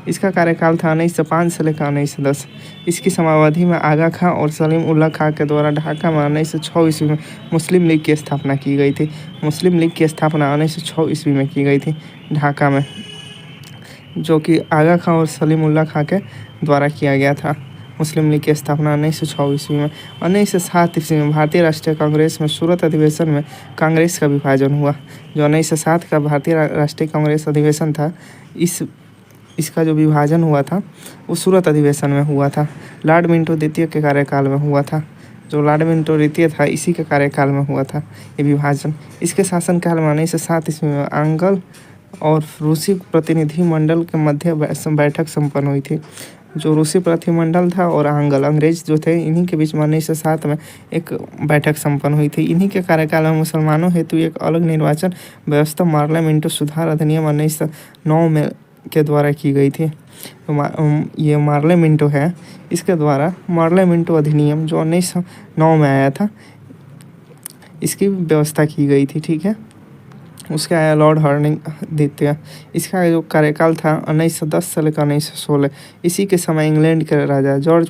इसका कार्यकाल था 1905 से लेकर 1910। इसकी समयावधि में आगा खां और सलीम उल्लाह खां के द्वारा ढाका में 1906 ईस्वी में मुस्लिम लीग की स्थापना की गई थी। मुस्लिम लीग की स्थापना 1906 ईस्वी में की गई थी ढाका में, जो कि आगा खां और सलीम उल्लाह खां के द्वारा किया गया था। मुस्लिम लीग की स्थापना 1906 ईस्वी में। 1907 ईस्वी में भारतीय राष्ट्रीय कांग्रेस में सूरत अधिवेशन में कांग्रेस का विभाजन हुआ। जो 1907 का भारतीय राष्ट्रीय कांग्रेस अधिवेशन था, इसका जो विभाजन हुआ था वो सूरत अधिवेशन में हुआ था। लॉर्ड मिंटो द्वितीय के कार्यकाल में हुआ था। जो लॉर्ड मिंटो द्वितीय था, इसी के कार्यकाल में हुआ था ये विभाजन। इसके शासनकाल में 1907 ईस्वी में आंग्ल और रूसी प्रतिनिधिमंडल के मध्य बैठक संपन्न हुई थी। जो रूसी प्रतिनिधिमंडल था और अंग्रेज जो थे, इन्हीं के बीच में 1907 में एक बैठक संपन्न हुई थी। इन्हीं के कार्यकाल में मुसलमानों हेतु एक अलग निर्वाचन व्यवस्था मार्ले मिंटो सुधार अधिनियम 1909 में के द्वारा की गई थी। ये मार्ले मिंटो है, इसके द्वारा मार्ले मिंटो अधिनियम जो 1909 में आया था, इसकी व्यवस्था की गई थी। ठीक है, उसके आया लॉर्ड हार्डिंग द्वितीय। इसका जो कार्यकाल था 1910 से लेकर 1916। इसी के समय इंग्लैंड के राजा जॉर्ज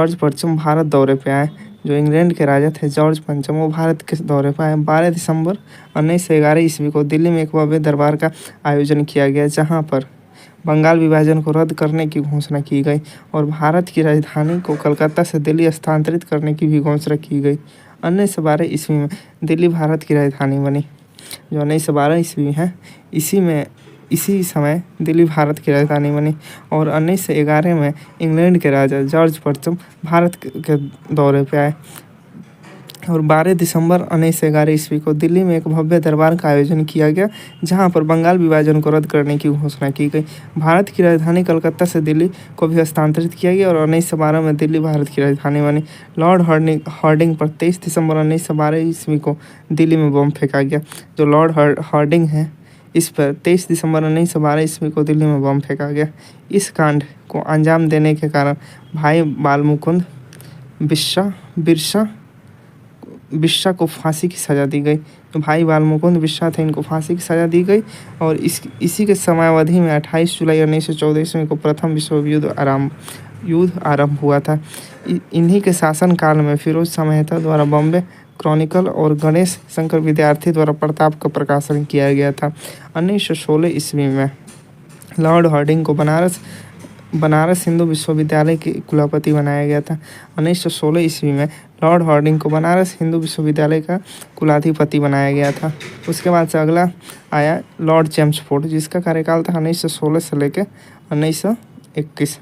पंचम भारत दौरे पे आए। जो इंग्लैंड के राजा थे जॉर्ज पंचम, वो भारत के दौरे पर आए। 12 दिसंबर 1911 ईस्वी को दिल्ली में एक भव्य दरबार का आयोजन किया गया, जहां पर बंगाल विभाजन को रद्द करने की घोषणा की गई और भारत की राजधानी को कलकत्ता से दिल्ली स्थानांतरित करने की भी घोषणा की गई। 1912 ईस्वी में दिल्ली भारत की राजधानी बनी। जो 1912 ईस्वी है, इसी समय दिल्ली भारत की राजधानी बनी। और 1911 में इंग्लैंड के राजा जॉर्ज पंचम भारत के दौरे पे आए और 12 दिसंबर 1911 ईस्वी को दिल्ली में एक भव्य दरबार का आयोजन किया गया, जहां पर बंगाल विभाजन को रद्द करने की घोषणा की गई। भारत की राजधानी कलकत्ता से दिल्ली को भी हस्तांतरित किया गया और 1912 में दिल्ली भारत की राजधानी बनी। लॉर्ड हार्डिंग पर 23 दिसंबर 1912 ईस्वी को दिल्ली में बम फेंका गया। जो लॉर्ड हार्डिंग है, इस पर 23 दिसंबर 1912 ईस्वी को दिल्ली में बम फेंका गया। इस कांड को अंजाम देने के कारण भाई बालमुकुंद बिरसा को फांसी की सज़ा दी गई। तो भाई बालमुकुंद बिरसा थे, इनको फांसी की सज़ा दी गई। और इसी के समयावधि में 28 जुलाई 1914 ईस्वी को प्रथम विश्व युद्ध आरंभ हुआ था। इन्हीं के शासनकाल में फिरोज शाह मेहता द्वारा बॉम्बे क्रॉनिकल और गणेश शंकर विद्यार्थी द्वारा प्रताप का प्रकाशन किया गया था। 1916 ईस्वी में लॉर्ड हार्डिंग को बनारस हिंदू विश्वविद्यालय के कुलपति बनाया गया था। 1916 ईस्वी में लॉर्ड हार्डिंग को बनारस हिंदू विश्वविद्यालय का कुलाधिपति बनाया गया था। उसके बाद से अगला आया लॉर्ड चेम्सफोर्ड, जिसका कार्यकाल था 1916 से लेकर 1921।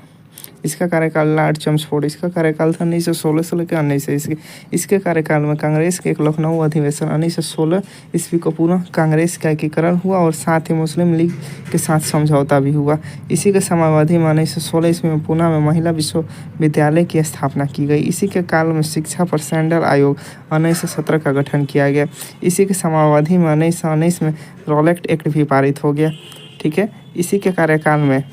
इसका कार्यकाल लॉर्ड चेम्सफोर्ड, इसका कार्यकाल था 1916 से लेकर 1921। इसके कार्यकाल में कांग्रेस के एक लखनऊ अधिवेशन 1916 ईस्वी को पुनः कांग्रेस का एकीकरण हुआ और साथ ही मुस्लिम लीग के साथ समझौता भी हुआ। इसी के समयावधि में 1916 ईस्वी में पुणे में महिला विश्वविद्यालय की स्थापना की गई। इसी के काल में शिक्षा पर सैंडल आयोग 1917 का गठन किया गया। इसी के समयावधि में 1919 में रॉलेट एक्ट भी पारित हो गया। ठीक है, इसी के कार्यकाल में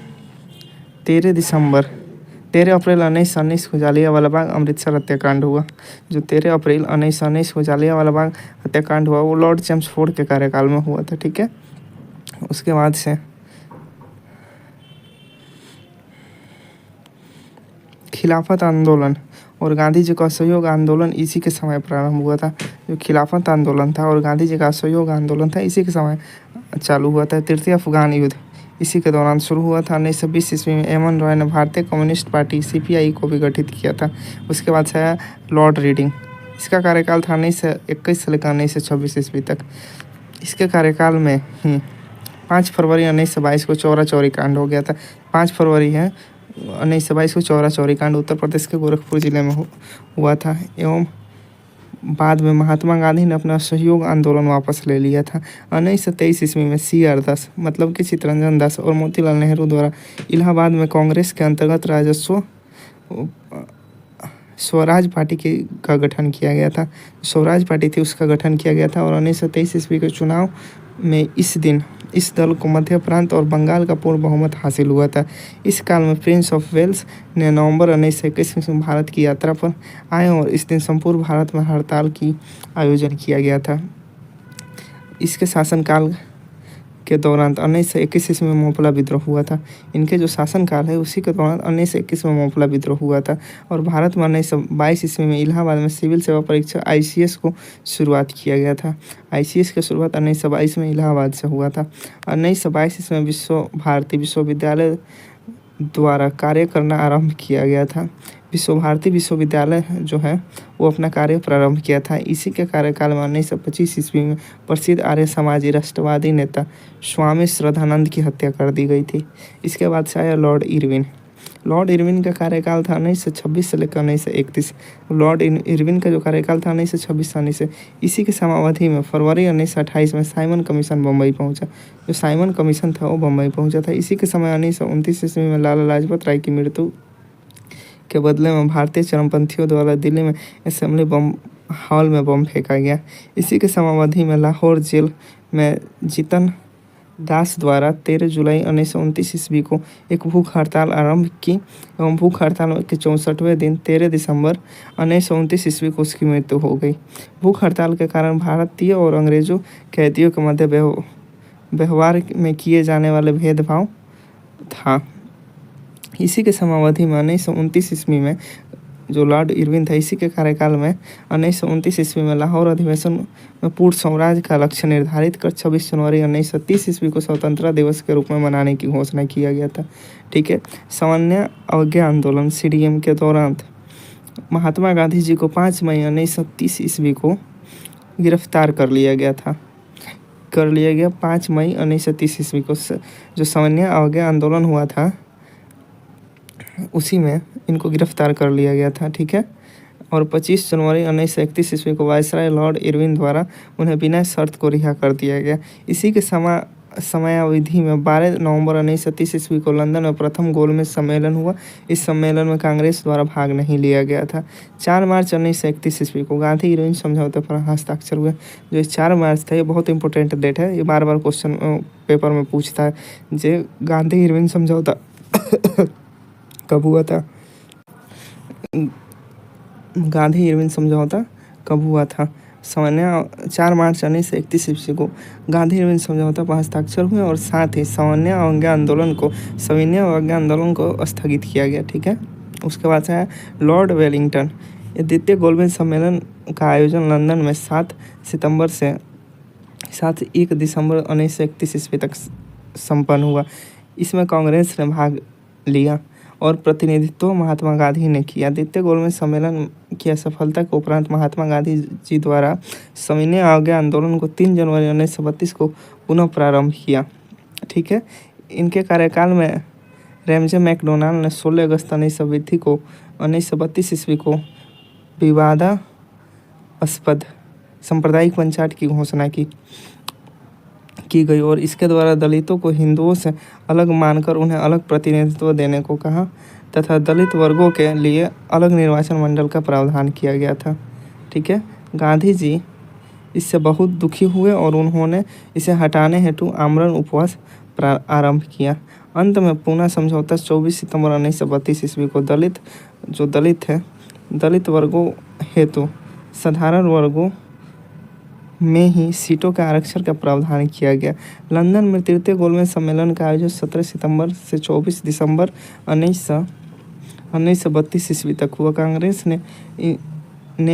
13 अप्रैल 1919 को जालियांवाला बाग अमृतसर हत्याकांड हुआ। जो 13 अप्रैल 1919 को जालियांवाला बाग हत्याकांड हुआ, वो लॉर्ड चेम्सफोर्ड के कार्यकाल में हुआ था। ठीक है, उसके बाद से खिलाफत आंदोलन और गांधी जी का असहयोग आंदोलन इसी के समय प्रारंभ हुआ था। जो खिलाफत आंदोलन था और गांधी जी का असहयोग आंदोलन था, इसी के समय चालू हुआ था। तृतीय अफगान युद्ध, इसी के दौरान शुरू हुआ था। 1920 ईस्वी में एम.एन. रॉय ने भारतीय कम्युनिस्ट पार्टी CPI को भी गठित किया था। उसके बाद से आया लॉर्ड रीडिंग। इसका कार्यकाल था 1921 से लेकर 1926 ईस्वी तक। इसके कार्यकाल में ही 5 फरवरी 1922 को चौरा चौरी कांड हो गया था। 5 फरवरी है 1922 को चौरा चौरी कांड उत्तर प्रदेश के गोरखपुर जिले में हुआ था। एवं बाद में महात्मा गांधी ने अपना असहयोग आंदोलन वापस ले लिया था। 1923 ईस्वी में CR दास मतलब कि चित्तरंजन दास और मोतीलाल नेहरू द्वारा इलाहाबाद में कांग्रेस के अंतर्गत राजस्व स्वराज पार्टी का गठन किया गया था। स्वराज पार्टी थी उसका गठन किया गया था और 1923 ईस्वी के चुनाव में इस दल को मध्य प्रांत और बंगाल का पूर्ण बहुमत हासिल हुआ था। इस काल में प्रिंस ऑफ वेल्स ने नवंबर 1921 में भारत की यात्रा पर आए और इस दिन संपूर्ण भारत में हड़ताल की आयोजन किया गया था। इसके शासनकाल के दौरान 1921 ईस्वी में मोपला विद्रोह हुआ था। इनके जो शासनकाल है उसी के दौरान 1921 में मोपला विद्रोह हुआ था और भारत में 1922 ईस्वी में इलाहाबाद में सिविल सेवा परीक्षा ICS को शुरुआत किया गया था। ICS की शुरुआत 1922 में इलाहाबाद से हुआ था। 1922 ईस्वी में विश्व भारती विश्वविद्यालय द्वारा कार्य करना आरंभ किया गया था। विश्व भारती विश्वविद्यालय जो है वो अपना कार्य प्रारंभ किया था। इसी के कार्यकाल में 1925 ईस्वी में प्रसिद्ध आर्य समाजी राष्ट्रवादी नेता स्वामी श्रद्धानंद की हत्या कर दी गई थी। इसके बाद से आया लॉर्ड इरविन। लॉर्ड इरविन का कार्यकाल था 1926 से लेकर 1931। लॉर्ड इरविन का जो कार्यकाल था 1926 साल से इसी के समावधि में फरवरी 1928 में साइमन कमीशन बम्बई पहुंचा। जो साइमन कमीशन था वो बम्बई पहुंचा था। इसी के समय 1929 ईस्वी में लाला लाजपत राय की मृत्यु के बदले में भारतीय चरमपंथियों द्वारा दिल्ली में असेंबली हॉल में बम फेंका गया। इसी के समावधि में लाहौर जेल में जितन दास द्वारा 13 जुलाई 1929 ईस्वी को एक भूख हड़ताल आरंभ की एवं भूख हड़ताल के 64वें दिन 13 दिसंबर 1929 ईस्वी को उसकी मृत्यु हो गई। भूख हड़ताल के कारण भारतीय और अंग्रेजों कैदियों के मध्य व्यवहार में किए जाने वाले भेदभाव था। इसी के समावधि में 1929 ईस्वी में जो लॉर्ड इरविन था इसी के कार्यकाल में 1929 ईस्वी में लाहौर अधिवेशन में पूर्ण स्वराज का लक्ष्य निर्धारित कर 26 जनवरी 1930 ईस्वी को स्वतंत्रता दिवस के रूप में मनाने की घोषणा किया गया था। ठीक है। सामान्य अवज्ञा आंदोलन CDM के दौरान महात्मा गांधी जी को 5 मई 1930 ईस्वी को गिरफ्तार कर लिया गया 5 मई 1930 ईस्वी को जो सामान्य अवज्ञा आंदोलन हुआ था उसी में इनको गिरफ्तार कर लिया गया था। ठीक है। और 25 जनवरी 1931 ईस्वी को वायसराय लॉर्ड इरविन द्वारा उन्हें बिना शर्त को रिहा कर दिया गया। इसी के समयावधि में 12 नवंबर 1930 ईस्वी को लंदन में प्रथम गोलमेज सम्मेलन हुआ। इस सम्मेलन में कांग्रेस द्वारा भाग नहीं लिया गया था। 4 मार्च 1931 ईस्वी को गांधी इरविन समझौते पर हस्ताक्षर हुए। जो 4 मार्च था ये बहुत इंपॉर्टेंट डेट है, ये बार बार क्वेश्चन पेपर में पूछता है। जो गांधी इरविन समझौता कब हुआ था? गांधी इरविन समझौता कब हुआ था? सामान्य 4 मार्च 1931 ईस्वी को गांधी इरविन समझौता पर हस्ताक्षर हुए और साथ ही सविनय अवज्ञा आंदोलन को स्थगित किया गया। ठीक है। उसके बाद है लॉर्ड वेलिंगटन। ये द्वितीय गोलमेज सम्मेलन का आयोजन लंदन में 7 सितंबर से 1 दिसंबर 1931 ईस्वी तक संपन्न हुआ। इसमें कांग्रेस ने भाग लिया और प्रतिनिधित्व महात्मा गांधी ने किया। द्वितीय गोलमेज सम्मेलन की असफलता के उपरांत महात्मा गांधी जी द्वारा सविनय अवज्ञा आंदोलन को 3 जनवरी 1932 को पुनः प्रारंभ किया। ठीक है। इनके कार्यकाल में रैमजे मैकडोनाल्ड ने 16 अगस्त 1932 ईस्वी को विवादास्पद सांप्रदायिक पंचायत की घोषणा की गई और इसके द्वारा दलितों को हिंदुओं से अलग मानकर उन्हें अलग प्रतिनिधित्व देने को कहा तथा दलित वर्गों के लिए अलग निर्वाचन मंडल का प्रावधान किया गया था। ठीक है। गांधी जी इससे बहुत दुखी हुए और उन्होंने इसे हटाने हेतु आमरण उपवास आरंभ किया। अंत में पूना समझौता 24 सितंबर 1932 ईस्वी को दलित वर्गों हेतु साधारण वर्गों में ही सीटों के आरक्षण का प्रावधान किया गया। लंदन में तृतीय गोलमेज सम्मेलन का आयोजन 17 सितंबर से 24 दिसंबर 1932 ईस्वी तक हुआ। कांग्रेस ने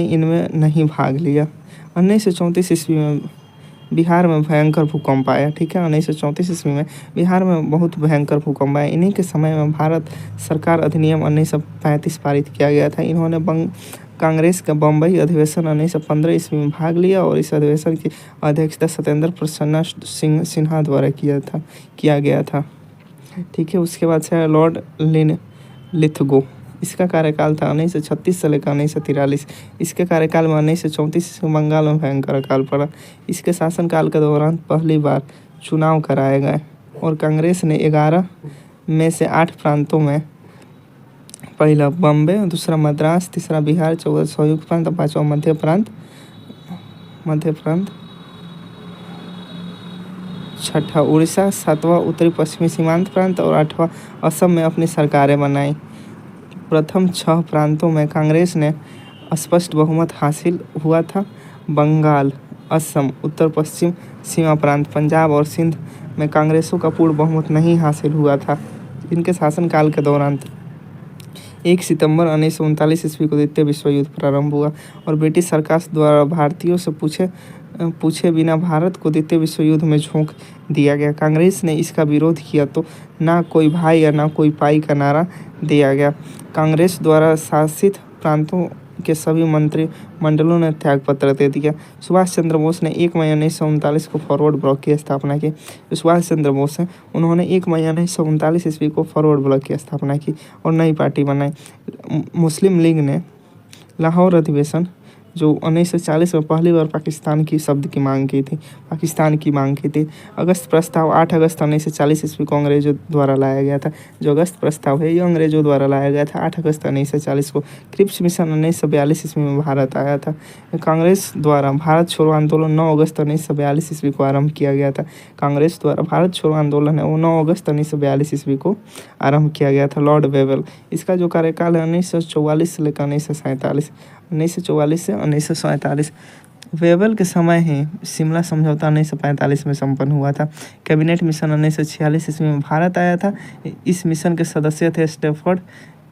इनमें नहीं भाग लिया। 1934 ईस्वी में बिहार में भयंकर भूकंप आया, ठीक है। 1934 ईस्वी में बिहार में बहुत भयंकर भूकंप आया। इन्हीं के समय में भारत सरकार अधिनियम 1935 पारित किया गया था। इन्होंने कांग्रेस का बम्बई अधिवेशन 1915 ईस्वी में भाग लिया और इस अधिवेशन की अध्यक्षता सत्येंद्र प्रसन्न सिन्हा द्वारा किया गया था, ठीक है। उसके बाद से लॉर्ड लिथगो, इसका कार्यकाल था 1936 से लेकर 1943। इसके कार्यकाल में 1934 बंगाल में भयंकर अकाल पड़ा। इसके शासनकाल के दौरान पहली बार चुनाव कराए गए और कांग्रेस ने 11 में से 8 प्रांतों में, पहला बॉम्बे, दूसरा मद्रास, तीसरा बिहार, चौथा संयुक्त प्रांत, पांचवा मध्य प्रांत, छठा उड़ीसा, सातवां उत्तरी पश्चिमी सीमांत प्रांत और आठवां असम में अपनी सरकारें बनाई। प्रथम 6 प्रांतों में कांग्रेस ने स्पष्ट बहुमत हासिल हुआ था। बंगाल, असम, उत्तर पश्चिम सीमा प्रांत, पंजाब और सिंध में कांग्रेसों का पूर्ण बहुमत नहीं हासिल हुआ था। इनके शासनकाल के दौरान 1 सितंबर 1939 ईस्वी को द्वितीय विश्व युद्ध प्रारंभ हुआ और ब्रिटिश सरकार द्वारा भारतीयों से पूछे बिना भारत को द्वितीय विश्व युद्ध में झोंक दिया गया। कांग्रेस ने इसका विरोध किया तो ना कोई भाई या ना कोई पाई का नारा दिया गया। कांग्रेस द्वारा शासित प्रांतों के सभी मंत्रिमंडलों ने त्यागपत्र दे दिया। सुभाष चंद्र बोस ने 1 मई 1939 को फॉरवर्ड ब्लॉक की स्थापना की। सुभाष चंद्र बोस हैं, उन्होंने 1 मई 1939 ईस्वी को फॉरवर्ड ब्लॉक की स्थापना की और नई पार्टी बनाई। मुस्लिम लीग ने लाहौर अधिवेशन जो 1940 में पहली बार पाकिस्तान की मांग की थी। अगस्त प्रस्ताव 8 अगस्त 1940 ईस्वी को अंग्रेजों द्वारा लाया गया था। जो अगस्त प्रस्ताव है ये अंग्रेजों द्वारा लाया गया था 8 अगस्त 1940 को। क्रिप्स मिशन 1942 ईस्वी में भारत आया था। कांग्रेस द्वारा भारत छोड़ो आंदोलन 9 अगस्त 1942 ईस्वी को आरंभ किया गया था। कांग्रेस द्वारा भारत छोड़ो आंदोलन है वो 9 अगस्त 1942 ईस्वी को आरंभ किया गया था। लॉर्ड वेवेल, इसका जो कार्यकाल है 1944 से लेकर 1944 से 1947। वेवेल के समय ही शिमला समझौता 1945 में संपन्न हुआ था। कैबिनेट मिशन 1946 ईस्वी में भारत आया था। इस मिशन के सदस्य थे स्टैफोर्ड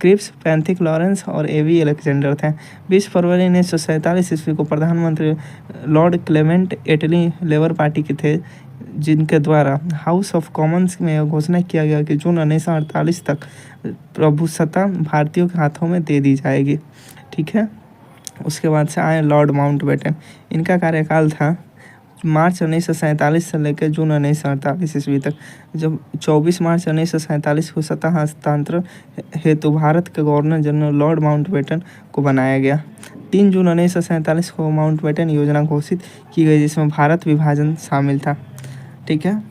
क्रिप्स, पैंथिक लॉरेंस और एवी अलेक्जेंडर थे। 20 फरवरी 1947 ईस्वी को प्रधानमंत्री लॉर्ड क्लेमेंट एटली लेबर पार्टी के थे, जिनके द्वारा हाउस ऑफ कॉमन्स में यह घोषणा किया गया कि जून 1948 तक प्रभुसत्ता भारतीयों के हाथों में दे दी जाएगी, ठीक है। उसके बाद से आए लॉर्ड माउंटबेटन। इनका कार्यकाल था मार्च 1947 से लेकर जून 1948 ईस्वी तक। जब 24 मार्च 1947 को सत्ता हस्तांतरण हेतु भारत के गवर्नर जनरल लॉर्ड माउंटबेटन को बनाया गया। 3 जून 1947 को माउंटबेटन योजना घोषित की गई, जिसमें भारत विभाजन शामिल था, ठीक है।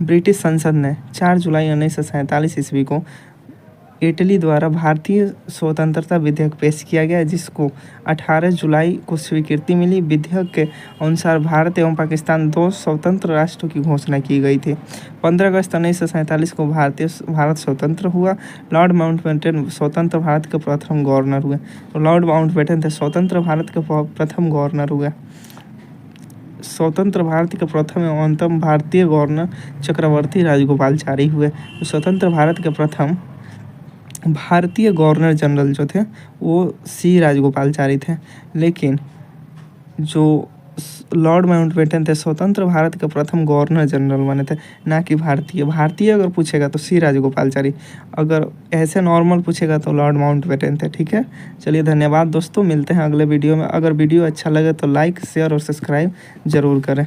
ब्रिटिश संसद ने 4 जुलाई 1947 ईस्वी को इटली द्वारा भारतीय स्वतंत्रता विधेयक पेश किया गया, जिसको 18 जुलाई को स्वीकृति मिली। विधेयक के अनुसार भारत एवं पाकिस्तान 2 स्वतंत्र राष्ट्रों की घोषणा की गई थी। 15 अगस्त 1947 को भारत स्वतंत्र हुआ। लॉर्ड माउंटबेटन स्वतंत्र भारत के प्रथम गवर्नर हुए। तो लॉर्ड माउंटबेटन थे स्वतंत्र भारत के प्रथम गवर्नर हुए। स्वतंत्र भारत के प्रथम एवं अंतिम भारतीय गवर्नर चक्रवर्ती राजगोपालचारी हुए। तो स्वतंत्र भारत के प्रथम भारतीय गवर्नर जनरल जो थे वो सी राजगोपालचारी थे, लेकिन जो लॉर्ड माउंटबेटन थे स्वतंत्र भारत के प्रथम गवर्नर जनरल बने थे, ना कि भारतीय अगर पूछेगा तो सी राजगोपालचारी, अगर ऐसे नॉर्मल पूछेगा तो लॉर्ड माउंटबेटन थे, ठीक है। चलिए धन्यवाद दोस्तों, मिलते हैं अगले वीडियो में। अगर वीडियो अच्छा लगे तो लाइक, शेयर और सब्सक्राइब ज़रूर करें।